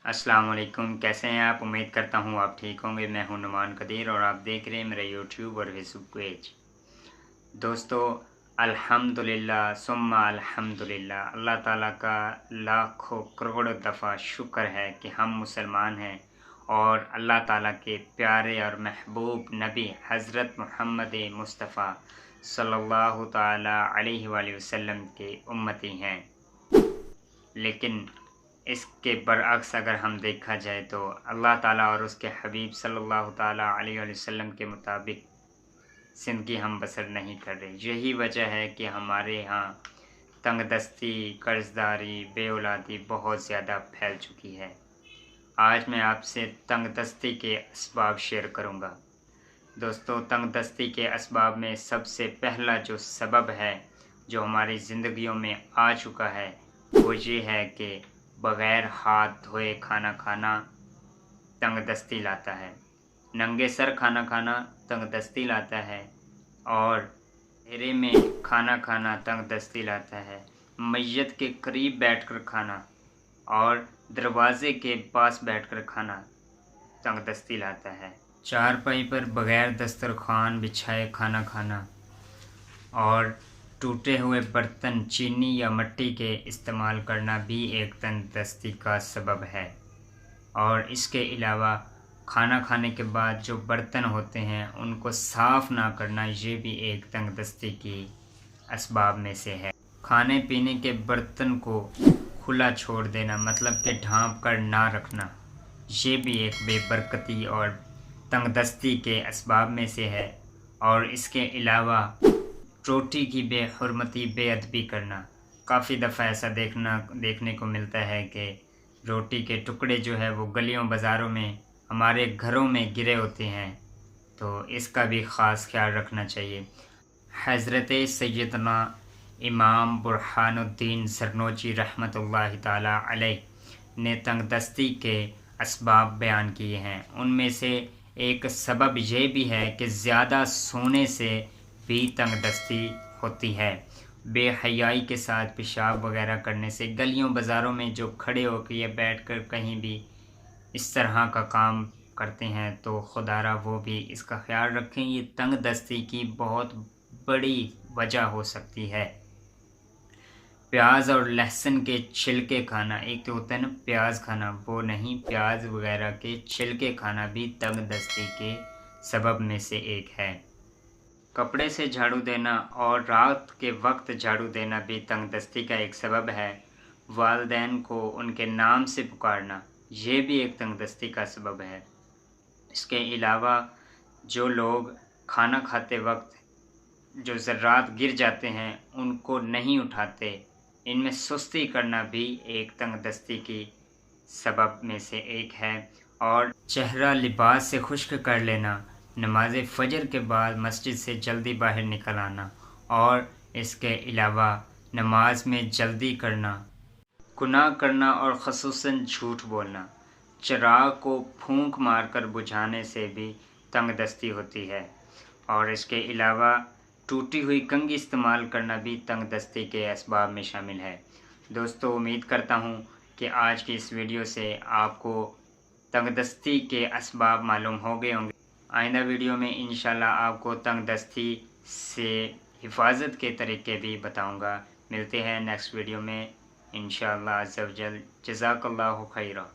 अस्सलाम वालेकुम। कैसे हैं आप? उम्मीद करता हूँ आप ठीक होंगे। मैं हूं नुमान कदीर और आप देख रहे हैं मेरा यूट्यूब और फेसबुक पेज। दोस्तों, अल्हम्दुलिल्लाह सुम्मा अल्हम्दुलिल्लाह, अल्लाह ताला का लाखों करोड़ों दफ़ा शुक्र है कि हम मुसलमान हैं और अल्लाह ताला के प्यारे और महबूब नबी हज़रत मोहम्मद मुस्तफ़ा सल्लल्लाहु ताला अलैहि वसल्लम के उम्मती हैं। लेकिन इसके बरअक्स अगर हम देखा जाए तो अल्लाह ताला और उसके हबीब सल्लल्लाहु ताला अलैहि वसल्लम के मुताबिक ज़िंदगी हम बसर नहीं कर रहे। यही वजह है कि हमारे यहाँ तंगदस्ती, कर्ज़दारी, बेऔलादी बहुत ज़्यादा फैल चुकी है। आज मैं आपसे तंगदस्ती के असबाब शेयर करूँगा। दोस्तों, तंगदस्ती के असबाब में सबसे पहला जो सबब है जो हमारी ज़िंदगियों में आ चुका है वो ये है कि बग़ैर हाथ धोए खाना खाना तंगदस्ती लाता है। नंगे सर खाना खाना तंगदस्ती लाता है और अंधेरे में खाना खाना तंगदस्ती लाता है। मैयत के करीब बैठकर खाना और दरवाज़े के पास बैठकर खाना तंगदस्ती लाता है। चारपाई पर बग़ैर दस्तरखान बिछाए खाना खाना और टूटे हुए बर्तन, चीनी या मिट्टी के इस्तेमाल करना भी एक तंगदस्ती का सबब है। और इसके अलावा खाना खाने के बाद जो बर्तन होते हैं उनको साफ़ ना करना, ये भी एक तंगदस्ती की असबाब में से है। खाने पीने के बर्तन को खुला छोड़ देना, मतलब कि ढाँप कर ना रखना, ये भी एक बेबरकती और तंगदस्ती के असबाब में से है। और इसके अलावा रोटी की बेहुरमती, बेअदबी करना। काफ़ी दफ़ा ऐसा देखने को मिलता है कि रोटी के टुकड़े जो है वो गलियों बाज़ारों में, हमारे घरों में गिरे होते हैं, तो इसका भी ख़ास ख्याल रखना चाहिए। हज़रत सैयदना इमाम बुरहानुद्दीन ज़रनोजी रहमतुल्लाहि ताला अलैह ने तंगदस्ती के असबाब बयान किए हैं। उनमें से एक सबब ये भी है कि ज़्यादा सोने से भी तंगदस्ती होती है। बेहयाई के साथ पेशाब वगैरह करने से गलियों बाज़ारों में जो खड़े होकर या बैठकर कहीं भी इस तरह का काम करते हैं तो खुदारा वो भी इसका ख्याल रखें। ये तंगदस्ती की बहुत बड़ी वजह हो सकती है। प्याज और लहसुन के छिलके खाना, एक तो होता है ना प्याज खाना, वो नहीं, प्याज वगैरह के छिलके खाना भी तंगदस्ती के सबब में से एक है। कपड़े से झाड़ू देना और रात के वक्त झाड़ू देना भी तंगदस्ती का एक सबब है। वालिदैन को उनके नाम से पुकारना, ये भी एक तंगदस्ती का सबब है। इसके अलावा जो लोग खाना खाते वक्त जो ज़र्रात गिर जाते हैं उनको नहीं उठाते, इनमें सुस्ती करना भी एक तंगदस्ती की सबब में से एक है। और चेहरा लिबास से खुश्क कर लेना, नमाज फ़जर के बाद मस्जिद से जल्दी बाहर निकल आना और इसके अलावा नमाज में जल्दी करना, गुनाह करना और ख़ुसूसन झूठ बोलना, चिराग को फूंक मारकर बुझाने से भी तंगदस्ती होती है। और इसके अलावा टूटी हुई कंघी इस्तेमाल करना भी तंगदस्ती के असबाब में शामिल है। दोस्तों, उम्मीद करता हूँ कि आज की इस वीडियो से आपको तंगदस्ती के असबाब मालूम हो गए होंगे। आइंदा वीडियो में इंशाल्लाह आपको तंगदस्ती से हिफाजत के तरीके भी बताऊँगा। मिलते हैं नेक्स्ट वीडियो में इंशाल्लाह अज़्ज़ा वजल। जज़ाकल्लाहु खैरा।